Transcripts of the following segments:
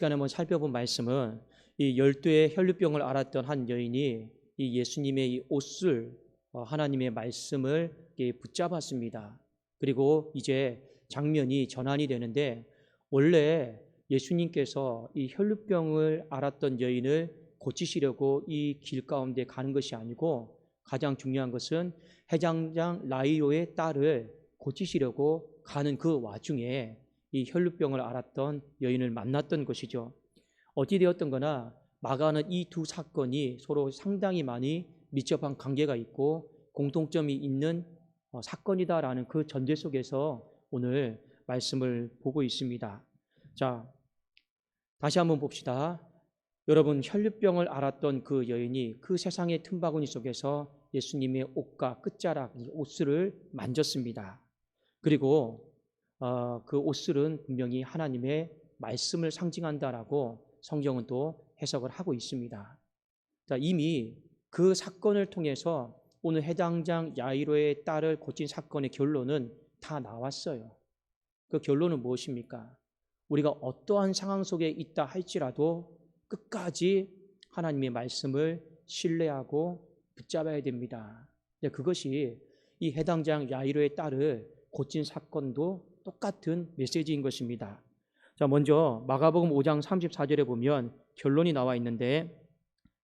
시간에 한번 살펴본 말씀은 이 열두의 혈류병을 앓았던 한 여인이 이 예수님의 이 옷을 하나님의 말씀을 붙잡았습니다. 그리고 이제 장면이 전환이 되는데, 원래 예수님께서 이 혈류병을 앓았던 여인을 고치시려고 이 길 가운데 가는 것이 아니고, 가장 중요한 것은 해장장 라이오의 딸을 고치시려고 가는 그 와중에 이 혈류병을 앓았던 여인을 만났던 것이죠. 어찌 되었던 거나 마가는 이 두 사건이 서로 상당히 많이 밀접한 관계가 있고 공통점이 있는 사건이다라는 그 전제 속에서 오늘 말씀을 보고 있습니다. 자, 다시 한번 봅시다. 여러분, 혈류병을 앓았던 그 여인이 그 세상의 틈바구니 속에서 예수님의 옷과 끝자락, 이 옷을 만졌습니다. 그리고 그 옷슬은 분명히 하나님의 말씀을 상징한다라고 성경은 또 해석을 하고 있습니다. 자, 이미 그 사건을 통해서 오늘 해당장 야이로의 딸을 고친 사건의 결론은 다 나왔어요. 그 결론은 무엇입니까? 우리가 어떠한 상황 속에 있다 할지라도 끝까지 하나님의 말씀을 신뢰하고 붙잡아야 됩니다. 그것이 이 해당장 야이로의 딸을 고친 사건도 똑같은 메시지인 것입니다. 자, 먼저 마가복음 5장 34절에 보면 결론이 나와 있는데,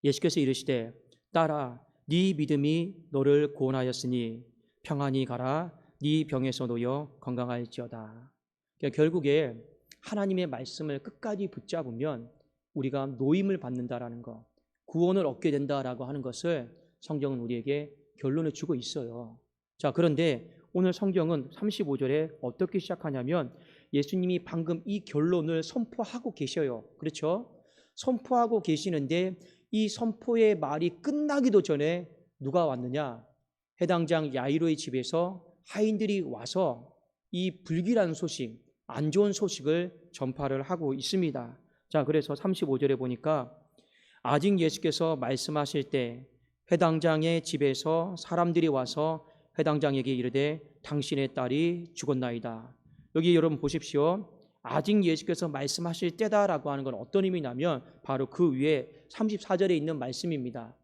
예수께서 이르시되 딸아 네 믿음이 너를 구원하였으니 평안히 가라, 네 병에서 놓여 건강할지어다. 그러니까 결국에 하나님의 말씀을 끝까지 붙잡으면 우리가 노임을 받는다라는 것, 구원을 얻게 된다라고 하는 것을 성경은 우리에게 결론을 주고 있어요. 자, 그런데 오늘 성경은 35절에 어떻게 시작하냐면 예수님이 방금 이 결론을 선포하고 계셔요. 그렇죠? 선포하고 계시는데 이 선포의 말이 끝나기도 전에 누가 왔느냐? 해당장 야이로의 집에서 하인들이 와서 이 불길한 소식, 안 좋은 소식을 전파를 하고 있습니다. 자, 그래서 35절에 보니까 아직 예수께서 말씀하실 때 해당장의 집에서 사람들이 와서 해당장에게 이르되 당신의 딸이 죽었나이다. 여기 여러분 보십시오. 아직 예수께서 말씀하실 때다라고 하는 건 어떤 의미냐면 바로 그 위에 34절에 있는 말씀입니다.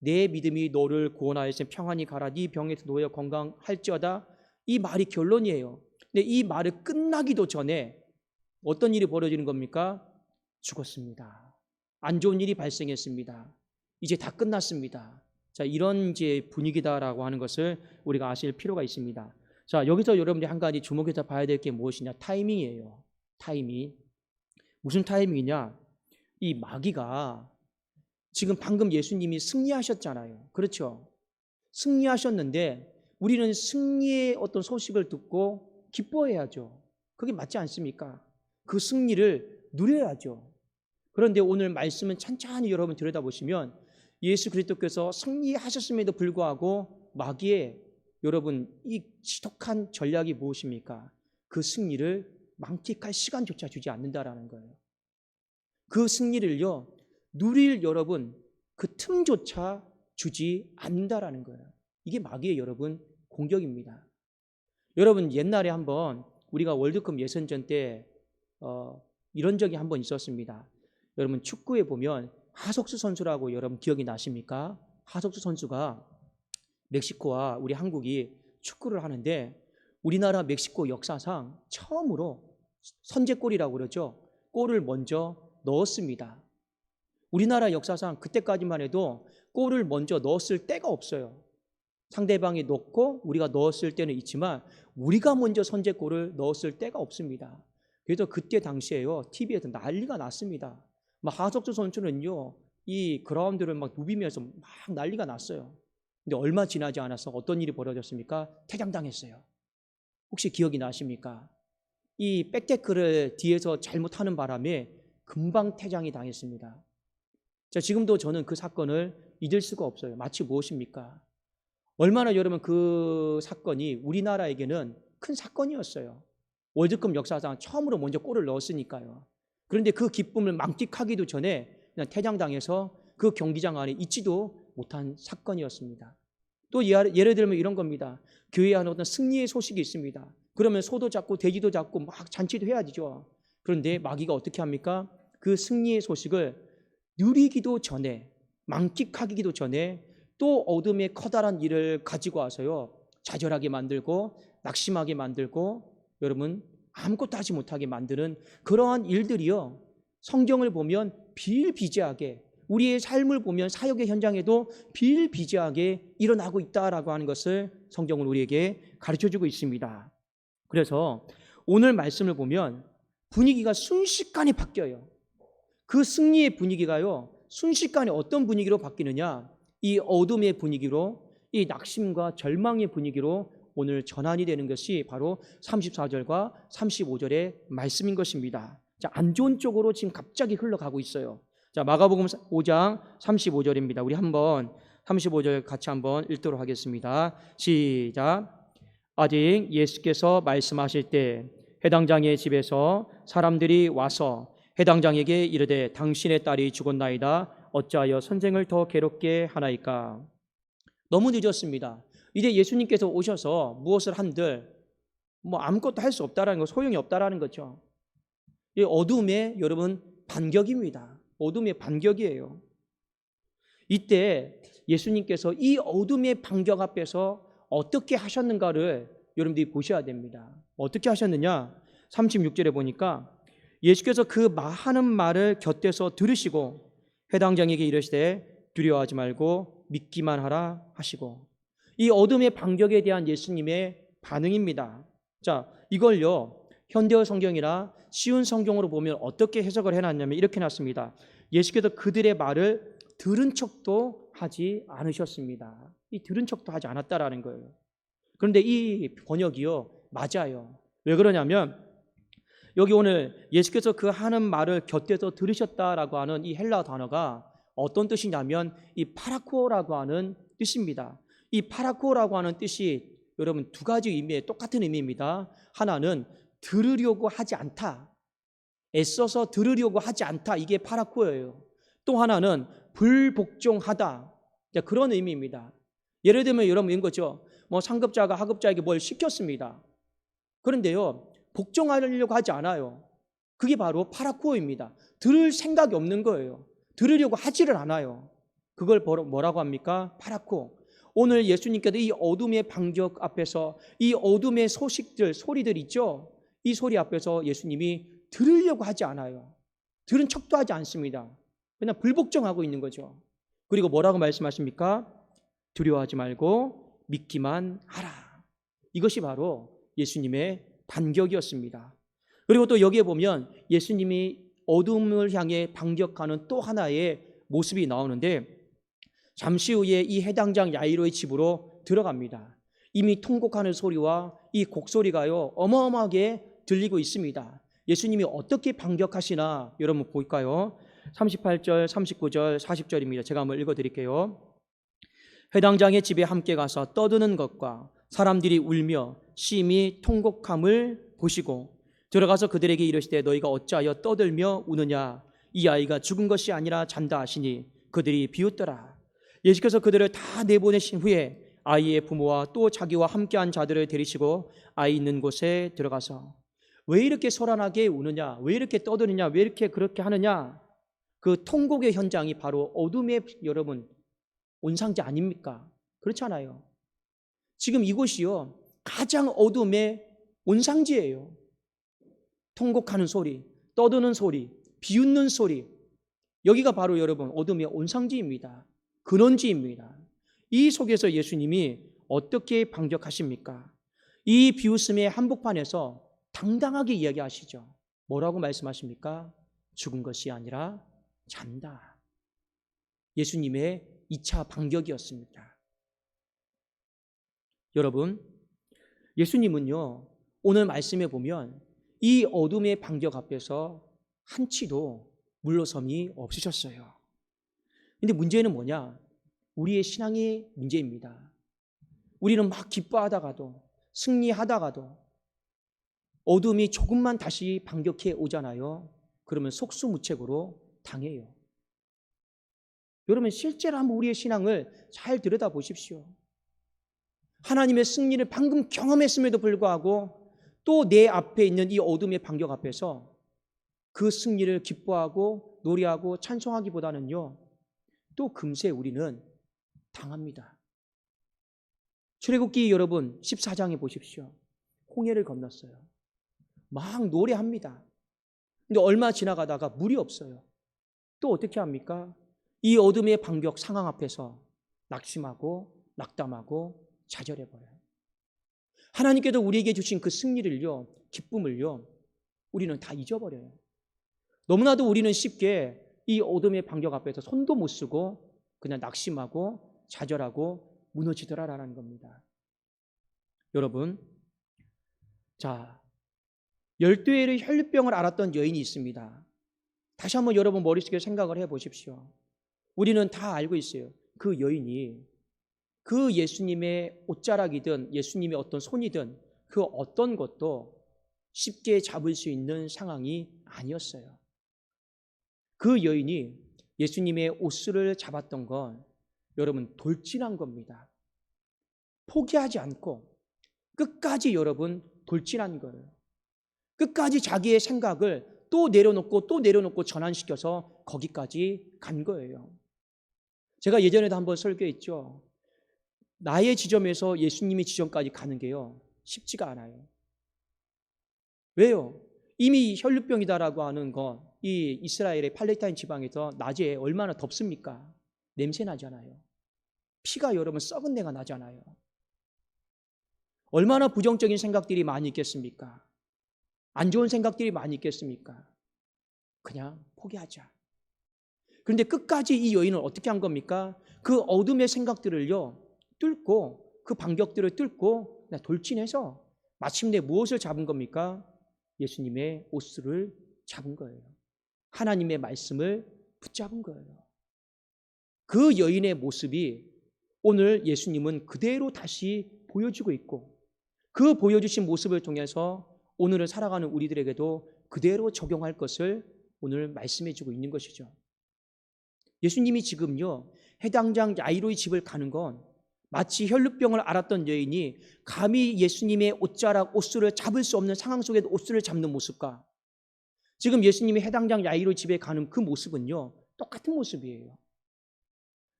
내 믿음이 너를 구원하였으니 평안히 가라, 네 병에서 놓여 건강할지어다. 이 말이 결론이에요. 근데 이 말이 끝나기도 전에 어떤 일이 벌어지는 겁니까? 죽었습니다. 안 좋은 일이 발생했습니다. 이제 다 끝났습니다. 자, 이런 이제 분위기다라고 하는 것을 우리가 아실 필요가 있습니다. 자, 여기서 여러분들이 한 가지 주목해서 봐야 될 게 무엇이냐? 타이밍이에요. 타이밍. 무슨 타이밍이냐? 이 마귀가 지금 방금 예수님이 승리하셨잖아요. 그렇죠? 승리하셨는데 우리는 승리의 어떤 소식을 듣고 기뻐해야죠. 그게 맞지 않습니까? 그 승리를 누려야죠. 그런데 오늘 말씀은 천천히 여러분 들여다보시면 예수 그리스도께서 승리하셨음에도 불구하고 마귀의 여러분 이 지독한 전략이 무엇입니까? 그 승리를 망tik할 시간조차 주지 않는다라는 거예요. 그 승리를요 누릴 여러분 그 틈조차 주지 않는다라는 거예요. 이게 마귀의 여러분 공격입니다. 여러분 옛날에 한번 우리가 월드컵 예선전 때 이런 적이 한번 있었습니다. 여러분 축구에 보면 하석수 선수라고 여러분 기억이 나십니까? 하석수 선수가 멕시코와 우리 한국이 축구를 하는데 우리나라 멕시코 역사상 처음으로 선제골이라고 그러죠. 골을 먼저 넣었습니다. 우리나라 역사상 그때까지만 해도 골을 먼저 넣었을 때가 없어요. 상대방이 넣고 우리가 넣었을 때는 있지만 우리가 먼저 선제골을 넣었을 때가 없습니다. 그래서 그때 당시에요 TV에서 난리가 났습니다. 막 하석수 선수는요 이 그라운드를 막 누비면서 막 난리가 났어요. 근데 얼마 지나지 않아서 어떤 일이 벌어졌습니까? 퇴장당했어요. 혹시 기억이 나십니까? 이 백태클을 뒤에서 잘못하는 바람에 금방 퇴장이 당했습니다. 자, 지금도 저는 그 사건을 잊을 수가 없어요. 마치 무엇입니까? 얼마나 여러분 그 사건이 우리나라에게는 큰 사건이었어요. 월드컵 역사상 처음으로 먼저 골을 넣었으니까요. 그런데 그 기쁨을 망tik하기도 전에 그냥 퇴장당해서 그 경기장 안에 있지도 못한 사건이었습니다. 또 예를 들면 이런 겁니다. 교회에 하는 어떤 승리의 소식이 있습니다. 그러면 소도 잡고 돼지도 잡고 막 잔치도 해야죠. 그런데 마귀가 어떻게 합니까? 그 승리의 소식을 누리기도 전에, 만끽하기도 전에 또 어둠의 커다란 일을 가지고 와서요, 좌절하게 만들고 낙심하게 만들고 여러분 아무것도 하지 못하게 만드는 그러한 일들이요, 성경을 보면 비일비재하게, 우리의 삶을 보면 사역의 현장에도 비일비재하게 일어나고 있다라고 하는 것을 성경은 우리에게 가르쳐주고 있습니다. 그래서 오늘 말씀을 보면 분위기가 순식간에 바뀌어요. 그 승리의 분위기가요, 순식간에 어떤 분위기로 바뀌느냐, 이 어둠의 분위기로, 이 낙심과 절망의 분위기로 오늘 전환이 되는 것이 바로 34절과 35절의 말씀인 것입니다. 자, 안 좋은 쪽으로 지금 갑자기 흘러가고 있어요. 자, 마가복음 5장 35절입니다. 우리 한번 35절 같이 한번 읽도록 하겠습니다. 시작. 아직 예수께서 말씀하실 때 해당장의 집에서 사람들이 와서 해당장에게 이르되 당신의 딸이 죽었나이다. 어찌하여 선생을 더 괴롭게 하나이까? 너무 늦었습니다. 이제 예수님께서 오셔서 무엇을 한들 아무것도 할 수 없다라는 거, 소용이 없다라는 거죠. 이 어둠의 여러분 반격입니다. 어둠의 반격이에요. 이때 예수님께서 이 어둠의 반격 앞에서 어떻게 하셨는가를 여러분들이 보셔야 됩니다. 어떻게 하셨느냐? 36절에 보니까 예수께서 그 하는 말을 곁에서 들으시고 해당장에게 이르시되 두려워하지 말고 믿기만 하라 하시고, 이 어둠의 반격에 대한 예수님의 반응입니다. 자, 이걸요 현대어 성경이나 쉬운 성경으로 보면 어떻게 해석을 해놨냐면 이렇게 놨습니다. 예수께서 그들의 말을 들은 척도 하지 않으셨습니다. 이 들은 척도 하지 않았다라는 거예요. 그런데 이 번역이요 맞아요. 왜 그러냐면 여기 오늘 예수께서 그 하는 말을 곁에서 들으셨다라고 하는 이 헬라 단어가 어떤 뜻이냐면 이 파라코라고 하는 뜻입니다. 이 파라코라고 하는 뜻이 여러분 두 가지 의미의 똑같은 의미입니다. 하나는 들으려고 하지 않다, 애써서 들으려고 하지 않다, 이게 파라코예요. 또 하나는 불복종하다, 그런 의미입니다. 예를 들면 여러분 이런 거죠. 상급자가 하급자에게 뭘 시켰습니다. 그런데요 복종하려고 하지 않아요. 그게 바로 파라코입니다. 들을 생각이 없는 거예요. 들으려고 하지를 않아요. 그걸 뭐라고 합니까? 파라코. 오늘 예수님께서 이 어둠의 반격 앞에서 이 어둠의 소식들, 소리들 있죠? 이 소리 앞에서 예수님이 들으려고 하지 않아요. 들은 척도 하지 않습니다. 그냥 불복종하고 있는 거죠. 그리고 뭐라고 말씀하십니까? 두려워하지 말고 믿기만 하라. 이것이 바로 예수님의 반격이었습니다. 그리고 또 여기에 보면 예수님이 어둠을 향해 반격하는 또 하나의 모습이 나오는데, 잠시 후에 이 해당장 야이로의 집으로 들어갑니다. 이미 통곡하는 소리와 이 곡소리가요 어마어마하게 들리고 있습니다. 예수님이 어떻게 반격하시나 여러분 볼까요? 38절, 39절, 40절입니다. 제가 한번 읽어드릴게요. 해당장의 집에 함께 가서 떠드는 것과 사람들이 울며 심히 통곡함을 보시고 들어가서 그들에게 이르시되 너희가 어찌하여 떠들며 우느냐? 이 아이가 죽은 것이 아니라 잔다 하시니 그들이 비웃더라. 예수께서 그들을 다 내보내신 후에 아이의 부모와 또 자기와 함께한 자들을 데리시고 아이 있는 곳에 들어가서 왜 이렇게 소란하게 우느냐? 왜 이렇게 떠드느냐? 왜 이렇게 그렇게 하느냐? 그 통곡의 현장이 바로 어둠의 여러분 온상지 아닙니까? 그렇잖아요. 지금 이곳이요 가장 어둠의 온상지예요. 통곡하는 소리, 떠드는 소리, 비웃는 소리, 여기가 바로 여러분 어둠의 온상지입니다. 근원지입니다. 이 속에서 예수님이 어떻게 반격하십니까? 이 비웃음의 한복판에서 당당하게 이야기하시죠. 뭐라고 말씀하십니까? 죽은 것이 아니라 잔다. 예수님의 2차 반격이었습니다. 여러분, 예수님은요 오늘 말씀에 보면 이 어둠의 반격 앞에서 한치도 물러섬이 없으셨어요. 근데 문제는 뭐냐? 우리의 신앙의 문제입니다. 우리는 막 기뻐하다가도 승리하다가도 어둠이 조금만 다시 반격해 오잖아요. 그러면 속수무책으로 당해요. 여러분 실제로 한번 우리의 신앙을 잘 들여다보십시오. 하나님의 승리를 방금 경험했음에도 불구하고 또 내 앞에 있는 이 어둠의 반격 앞에서 그 승리를 기뻐하고 노래하고 찬송하기보다는요, 또 금세 우리는 당합니다. 출애굽기 여러분 14장에 보십시오. 홍해를 건넜어요. 막 노래합니다. 근데 얼마 지나가다가 물이 없어요. 또 어떻게 합니까? 이 어둠의 반격 상황 앞에서 낙심하고 낙담하고 좌절해버려요. 하나님께서 우리에게 주신 그 승리를요, 기쁨을요, 우리는 다 잊어버려요. 너무나도 우리는 쉽게 이 어둠의 반격 앞에서 손도 못 쓰고 그냥 낙심하고 좌절하고 무너지더라라는 겁니다. 여러분, 자, 12회의 혈류병을 앓았던 여인이 있습니다. 다시 한번 여러분 머릿속에 생각을 해보십시오. 우리는 다 알고 있어요. 그 여인이 그 예수님의 옷자락이든 예수님의 어떤 손이든 그 어떤 것도 쉽게 잡을 수 있는 상황이 아니었어요. 그 여인이 예수님의 옷을 잡았던 건 여러분 돌진한 겁니다. 포기하지 않고 끝까지 여러분 돌진한 거예요. 끝까지 자기의 생각을 또 내려놓고 전환시켜서 거기까지 간 거예요. 제가 예전에도 한번 설교했죠. 나의 지점에서 예수님의 지점까지 가는 게요, 쉽지가 않아요. 왜요? 이미 혈류병이다라고 하는 건 이 이스라엘의 팔레스타인 지방에서 낮에 얼마나 덥습니까? 냄새 나잖아요. 피가 여러분 썩은 내가 나잖아요. 얼마나 부정적인 생각들이 많이 있겠습니까? 안 좋은 생각들이 많이 있겠습니까? 그냥 포기하자. 그런데 끝까지 이 여인은 어떻게 한 겁니까? 그 어둠의 생각들을요, 뚫고 그 반격들을 뚫고 돌진해서 마침내 무엇을 잡은 겁니까? 예수님의 옷을 잡은 거예요. 하나님의 말씀을 붙잡은 거예요. 그 여인의 모습이 오늘 예수님은 그대로 다시 보여주고 있고, 그 보여주신 모습을 통해서 오늘을 살아가는 우리들에게도 그대로 적용할 것을 오늘 말씀해주고 있는 것이죠. 예수님이 지금요, 해당장 야이로의 집을 가는 건 마치 혈류병을 앓았던 여인이 감히 예수님의 옷자락 옷술을 잡을 수 없는 상황 속에도 옷술을 잡는 모습과 지금 예수님이 해당장 야이로 집에 가는 그 모습은요, 똑같은 모습이에요.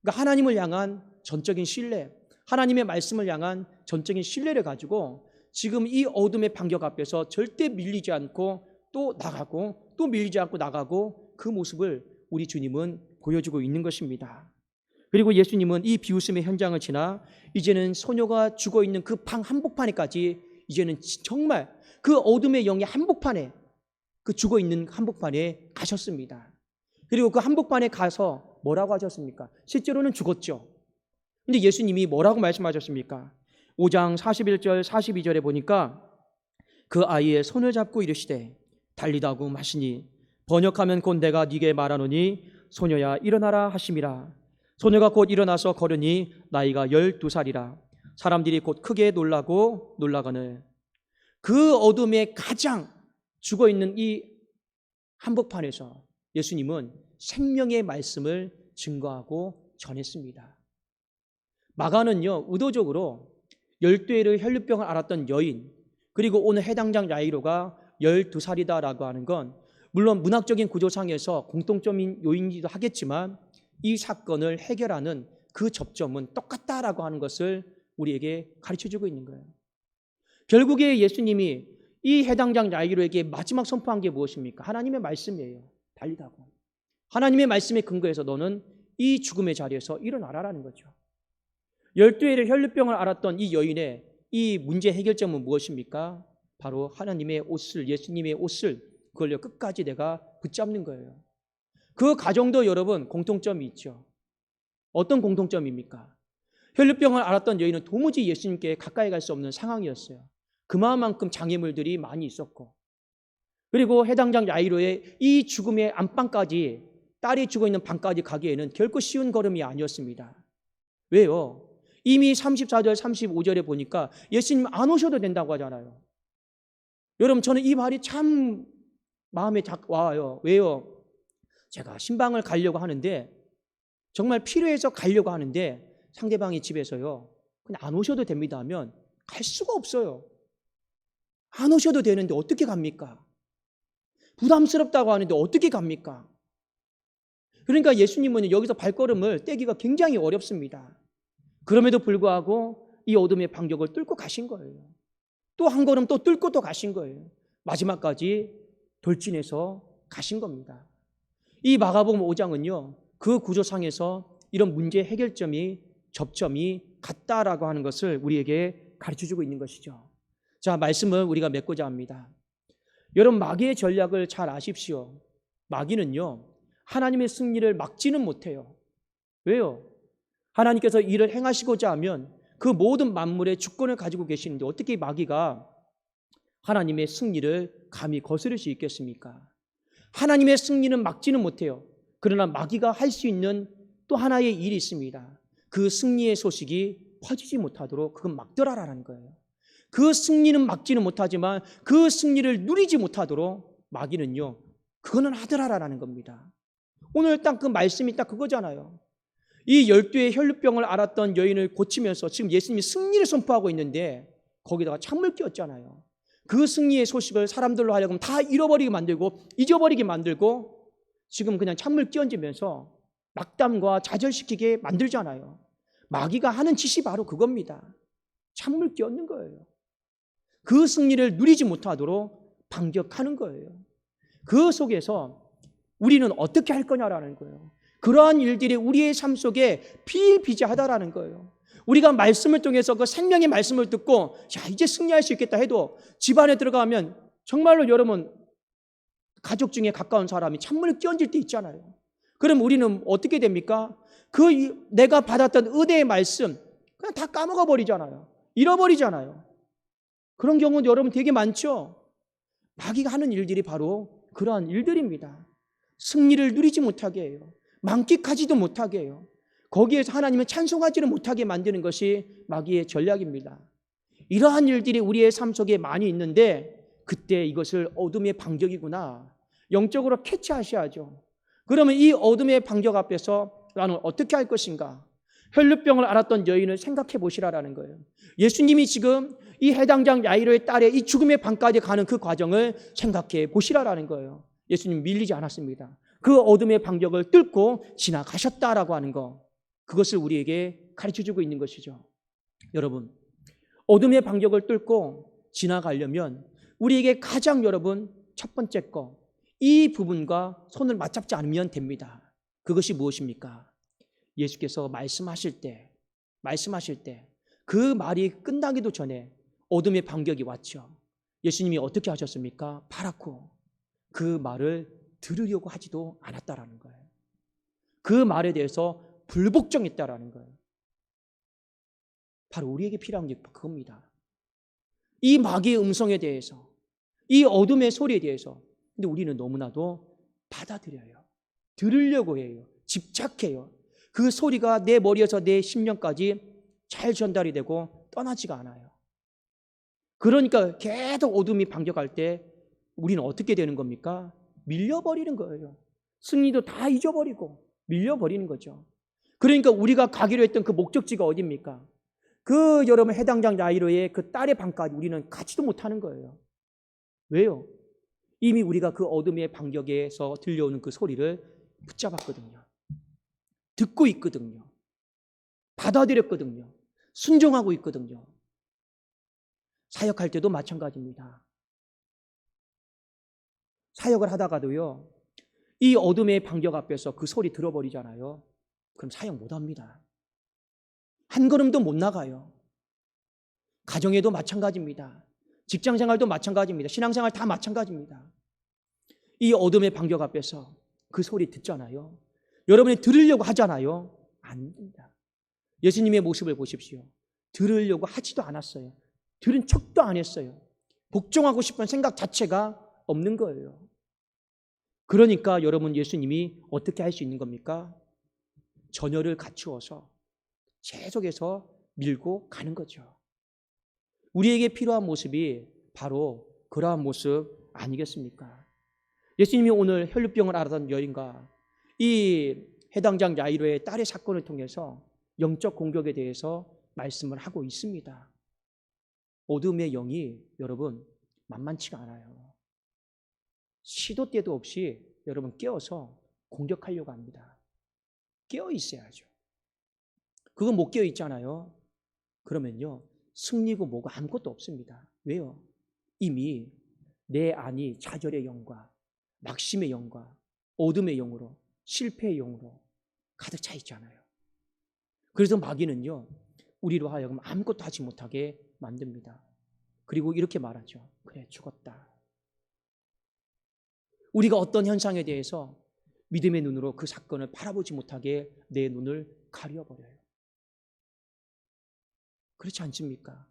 그러니까 하나님을 향한 전적인 신뢰, 하나님의 말씀을 향한 전적인 신뢰를 가지고 지금 이 어둠의 반격 앞에서 절대 밀리지 않고 또 나가고 또 밀리지 않고 나가고 그 모습을 우리 주님은 보여주고 있는 것입니다. 그리고 예수님은 이 비웃음의 현장을 지나 이제는 소녀가 죽어있는 그 방 한복판에까지 이제는 정말 그 어둠의 영의 한복판에, 그 죽어있는 한복판에 가셨습니다. 그리고 그 한복판에 가서 뭐라고 하셨습니까? 실제로는 죽었죠. 근데 예수님이 뭐라고 말씀하셨습니까? 5장 41절 42절에 보니까 그 아이의 손을 잡고 이르시되 달리다고 하시니 번역하면 곧 내가 네게 말하노니 소녀야 일어나라 하심이라. 소녀가 곧 일어나서 걸으니 나이가 12살이라. 사람들이 곧 크게 놀라고 놀라거늘. 그 어둠에 가장 죽어있는 이 한복판에서 예수님은 생명의 말씀을 증거하고 전했습니다. 마가는요, 의도적으로 12회의 혈류병을 앓았던 여인, 그리고 오늘 해당장 야이로가 12살이다라고 하는 건 물론 문학적인 구조상에서 공통점인 요인이기도 하겠지만 이 사건을 해결하는 그 접점은 똑같다라고 하는 것을 우리에게 가르쳐주고 있는 거예요. 결국에 예수님이 이 해당장 야이로에게 마지막 선포한 게 무엇입니까? 하나님의 말씀이에요. 달리다고. 하나님의 말씀에 근거해서 너는 이 죽음의 자리에서 일어나라라는 거죠. 12회를 혈류병을 앓았던 이 여인의 이 문제 해결점은 무엇입니까? 바로 하나님의 옷을, 예수님의 옷을 그걸요 끝까지 내가 붙잡는 거예요. 그 가정도 여러분 공통점이 있죠. 어떤 공통점입니까? 혈류병을 앓았던 여인은 도무지 예수님께 가까이 갈 수 없는 상황이었어요. 그만큼 장애물들이 많이 있었고, 그리고 해당장 야이로의 이 죽음의 안방까지, 딸이 죽어있는 방까지 가기에는 결코 쉬운 걸음이 아니었습니다. 왜요? 이미 34절 35절에 보니까 예수님 안 오셔도 된다고 하잖아요. 여러분, 저는 이 말이 참 마음에 와요. 왜요? 제가 신방을 가려고 하는데, 정말 필요해서 가려고 하는데 상대방의 집에서요 그냥 안 오셔도 됩니다 하면 갈 수가 없어요. 안 오셔도 되는데 어떻게 갑니까? 부담스럽다고 하는데 어떻게 갑니까? 그러니까 예수님은 여기서 발걸음을 떼기가 굉장히 어렵습니다. 그럼에도 불구하고 이 어둠의 반격을 뚫고 가신 거예요. 또 한 걸음 또 뚫고 또 가신 거예요. 마지막까지 돌진해서 가신 겁니다. 이 마가복음 5장은요, 그 구조상에서 이런 문제 해결점이 접점이 같다라고 하는 것을 우리에게 가르쳐주고 있는 것이죠. 자, 말씀을 우리가 맺고자 합니다. 여러분, 마귀의 전략을 잘 아십시오. 마귀는요, 하나님의 승리를 막지는 못해요. 왜요? 하나님께서 일을 행하시고자 하면 그 모든 만물의 주권을 가지고 계시는데 어떻게 마귀가 하나님의 승리를 감히 거스를 수 있겠습니까? 하나님의 승리는 막지는 못해요. 그러나 마귀가 할 수 있는 또 하나의 일이 있습니다. 그 승리의 소식이 퍼지지 못하도록 그건 막더라라는 거예요. 그 승리는 막지는 못하지만 그 승리를 누리지 못하도록 마귀는요, 그거는 하더라라는 겁니다. 오늘 딱 그 말씀이 딱 그거잖아요. 이 12의 혈루병을 앓았던 여인을 고치면서 지금 예수님이 승리를 선포하고 있는데 거기다가 찬물 끼웠잖아요. 그 승리의 소식을 사람들로 하여금 다 잃어버리게 만들고 잊어버리게 만들고 지금 그냥 찬물 끼얹으면서 낙담과 좌절시키게 만들잖아요. 마귀가 하는 짓이 바로 그겁니다. 찬물 끼얹는 거예요. 그 승리를 누리지 못하도록 반격하는 거예요. 그 속에서 우리는 어떻게 할 거냐라는 거예요. 그러한 일들이 우리의 삶 속에 비일비재하다라는 거예요. 우리가 말씀을 통해서 그 생명의 말씀을 듣고 야, 이제 승리할 수 있겠다 해도 집안에 들어가면 정말로 여러분 가족 중에 가까운 사람이 찬물을 끼얹을 때 있잖아요. 그럼 우리는 어떻게 됩니까? 내가 받았던 은혜의 말씀 그냥 다 까먹어 버리잖아요. 잃어버리잖아요. 그런 경우는 여러분 되게 많죠. 마귀가 하는 일들이 바로 그러한 일들입니다. 승리를 누리지 못하게 해요. 만끽하지도 못하게 해요. 거기에서 하나님을 찬송하지를 못하게 만드는 것이 마귀의 전략입니다. 이러한 일들이 우리의 삶 속에 많이 있는데 그때 이것을 어둠의 반격이구나. 영적으로 캐치하셔야죠. 그러면 이 어둠의 반격 앞에서 나는 어떻게 할 것인가? 혈루병을 앓았던 여인을 생각해 보시라라는 거예요. 예수님이 지금 이 해당장 야이로의 딸의 이 죽음의 방까지 가는 그 과정을 생각해 보시라라는 거예요. 예수님 밀리지 않았습니다. 그 어둠의 반격을 뚫고 지나가셨다라고 하는 거, 그것을 우리에게 가르쳐주고 있는 것이죠. 여러분, 어둠의 반격을 뚫고 지나가려면 우리에게 가장 여러분 첫 번째 거, 이 부분과 손을 맞잡지 않으면 됩니다. 그것이 무엇입니까? 예수께서 말씀하실 때 그 말이 끝나기도 전에 어둠의 반격이 왔죠. 예수님이 어떻게 하셨습니까? 바라고 그 말을 들으려고 하지도 않았다라는 거예요. 그 말에 대해서 불복종했다라는 거예요. 바로 우리에게 필요한 게 그겁니다. 이 마귀의 음성에 대해서, 이 어둠의 소리에 대해서, 근데 우리는 너무나도 받아들여요. 들으려고 해요. 집착해요. 그 소리가 내 머리에서 내 심령까지 잘 전달이 되고 떠나지가 않아요. 그러니까 계속 어둠이 반격할 때 우리는 어떻게 되는 겁니까? 밀려버리는 거예요. 승리도 다 잊어버리고 밀려버리는 거죠. 그러니까 우리가 가기로 했던 그 목적지가 어디입니까? 그 여러분 해당장 야이로의 그 딸의 방까지 우리는 가지도 못하는 거예요. 왜요? 이미 우리가 그 어둠의 반격에서 들려오는 그 소리를 붙잡았거든요. 듣고 있거든요. 받아들였거든요. 순종하고 있거든요. 사역할 때도 마찬가지입니다. 사역을 하다가도요, 이 어둠의 반격 앞에서 그 소리 들어버리잖아요. 그럼 사역 못합니다. 한 걸음도 못 나가요. 가정에도 마찬가지입니다. 직장생활도 마찬가지입니다. 신앙생활 다 마찬가지입니다. 이 어둠의 반격 앞에서 그 소리 듣잖아요. 여러분이 들으려고 하잖아요. 안 된다. 예수님의 모습을 보십시오. 들으려고 하지도 않았어요. 들은 척도 안 했어요. 복종하고 싶은 생각 자체가 없는 거예요. 그러니까 여러분 예수님이 어떻게 할 수 있는 겁니까? 전열을 갖추어서 계속해서 밀고 가는 거죠. 우리에게 필요한 모습이 바로 그러한 모습 아니겠습니까? 예수님이 오늘 혈루병을 앓았던 여인과 이 해당장 야이로의 딸의 사건을 통해서 영적 공격에 대해서 말씀을 하고 있습니다. 어둠의 영이 여러분 만만치가 않아요. 시도 때도 없이 여러분 깨어서 공격하려고 합니다. 깨어 있어야죠. 그거 못 깨어 있잖아요. 그러면요, 승리고 뭐고 아무것도 없습니다. 왜요? 이미 내 안이 좌절의 영과 낙심의 영과 어둠의 영으로, 실패의 영으로 가득 차 있잖아요. 그래서 마귀는요, 우리로 하여금 아무것도 하지 못하게 만듭니다. 그리고 이렇게 말하죠. 그래, 죽었다. 우리가 어떤 현상에 대해서 믿음의 눈으로 그 사건을 바라보지 못하게 내 눈을 가려버려요. 그렇지 않습니까?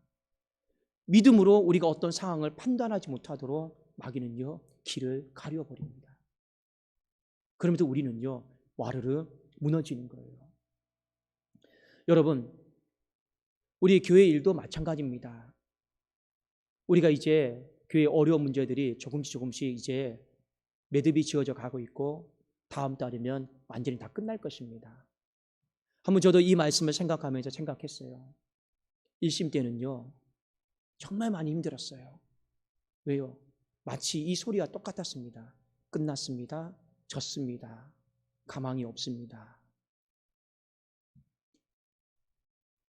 믿음으로 우리가 어떤 상황을 판단하지 못하도록 마귀는요, 길을 가려버립니다. 그러면서 우리는요, 와르르 무너지는 거예요. 여러분, 우리 교회 일도 마찬가지입니다. 우리가 이제 교회 어려운 문제들이 조금씩 이제 매듭이 지어져 가고 있고 다음 달이면 완전히 다 끝날 것입니다. 한번 저도 이 말씀을 생각하면서 생각했어요. 1심 때는요, 정말 많이 힘들었어요. 왜요? 마치 이 소리와 똑같았습니다. 끝났습니다. 졌습니다. 가망이 없습니다.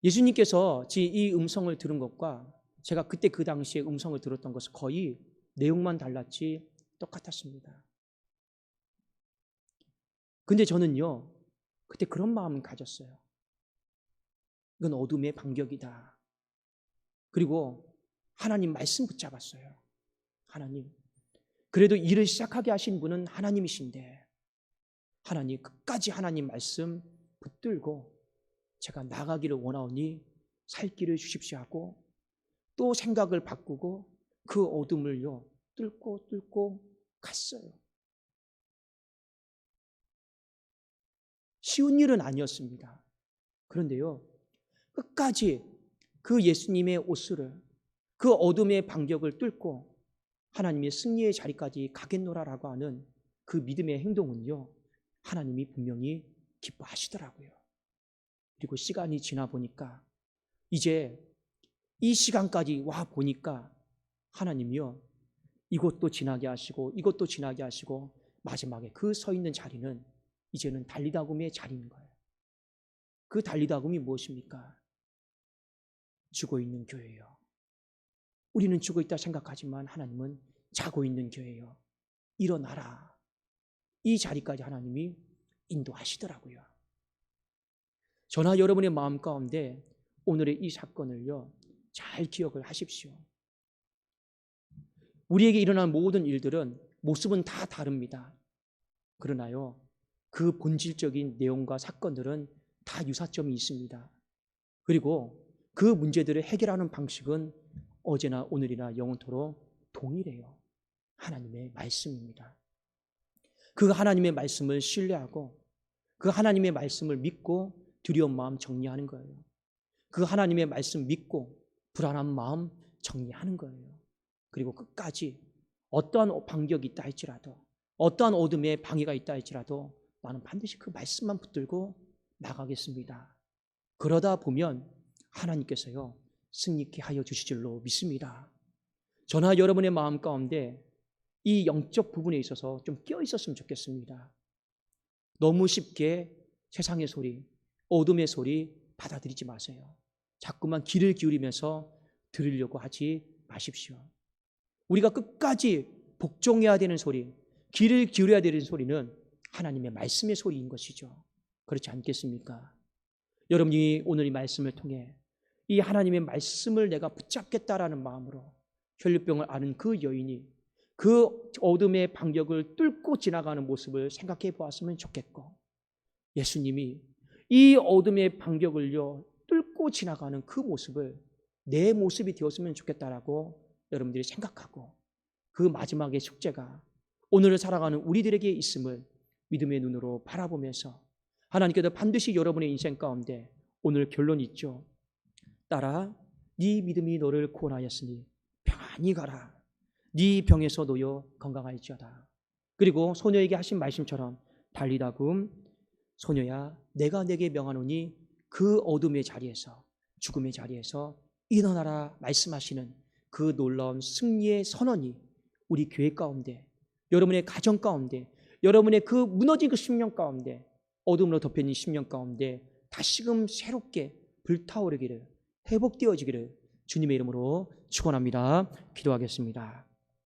예수님께서 이 음성을 들은 것과 제가 그때 그 당시에 음성을 들었던 것은 거의 내용만 달랐지 똑같았습니다. 근데 저는요, 그때 그런 마음을 가졌어요. 이건 어둠의 반격이다. 그리고 하나님 말씀 붙잡았어요. 하나님, 그래도 일을 시작하게 하신 분은 하나님이신데 하나님, 끝까지 하나님 말씀 붙들고 제가 나가기를 원하오니 살 길을 주십시오 하고 또 생각을 바꾸고 그 어둠을요, 뚫고 갔어요. 쉬운 일은 아니었습니다. 그런데요, 끝까지 그 예수님의 옷을, 그 어둠의 반격을 뚫고 하나님의 승리의 자리까지 가겠노라라고 하는 그 믿음의 행동은요, 하나님이 분명히 기뻐하시더라고요. 그리고 시간이 지나 보니까 이제 이 시간까지 와 보니까 하나님이요, 이것도 지나게 하시고 이것도 지나게 하시고 마지막에 그 서 있는 자리는 이제는 달리다굼의 자리인 거예요. 그 달리다굼이 무엇입니까? 죽어 있는 교회예요. 우리는 죽어 있다 생각하지만 하나님은 자고 있는 교회예요. 일어나라. 이 자리까지 하나님이 인도하시더라고요. 저나 여러분의 마음 가운데 오늘의 이 사건을요, 잘 기억을 하십시오. 우리에게 일어난 모든 일들은 모습은 다 다릅니다. 그러나요, 그 본질적인 내용과 사건들은 다 유사점이 있습니다. 그리고 그 문제들을 해결하는 방식은 어제나 오늘이나 영원토록 동일해요. 하나님의 말씀입니다. 그 하나님의 말씀을 신뢰하고 그 하나님의 말씀을 믿고 두려운 마음 정리하는 거예요. 그 하나님의 말씀 믿고 불안한 마음 정리하는 거예요. 그리고 끝까지 어떠한 반격이 있다 할지라도, 어떠한 어둠에 방해가 있다 할지라도 나는 반드시 그 말씀만 붙들고 나가겠습니다. 그러다 보면 하나님께서요, 승리케 하여 주실 줄로 믿습니다. 저나 여러분의 마음 가운데 이 영적 부분에 있어서 좀 끼어 있었으면 좋겠습니다. 너무 쉽게 세상의 소리, 어둠의 소리 받아들이지 마세요. 자꾸만 귀를 기울이면서 들으려고 하지 마십시오. 우리가 끝까지 복종해야 되는 소리, 귀를 기울여야 되는 소리는 하나님의 말씀의 소리인 것이죠. 그렇지 않겠습니까? 여러분이 오늘 이 말씀을 통해 이 하나님의 말씀을 내가 붙잡겠다라는 마음으로 혈류병을 앓은 그 여인이 그 어둠의 반격을 뚫고 지나가는 모습을 생각해 보았으면 좋겠고, 예수님이 이 어둠의 반격을요, 뚫고 지나가는 그 모습을 내 모습이 되었으면 좋겠다라고 여러분들이 생각하고, 그 마지막의 숙제가 오늘을 살아가는 우리들에게 있음을 믿음의 눈으로 바라보면서 하나님께서 반드시 여러분의 인생 가운데 오늘 결론 있죠. 딸아, 네 믿음이 너를 구원하였으니 평안히 가라. 네 병에서 놓여 건강할지어다. 그리고 소녀에게 하신 말씀처럼 달리다굼, 소녀야, 내가 내게 명하노니 그 어둠의 자리에서, 죽음의 자리에서 일어나라 말씀하시는 그 놀라운 승리의 선언이 우리 교회 가운데, 여러분의 가정 가운데, 여러분의 그 무너진 그 10년 가운데, 어둠으로 덮여진 10년 가운데 다시금 새롭게 불타오르기를, 회복되어지기를 주님의 이름으로 축원합니다. 기도하겠습니다.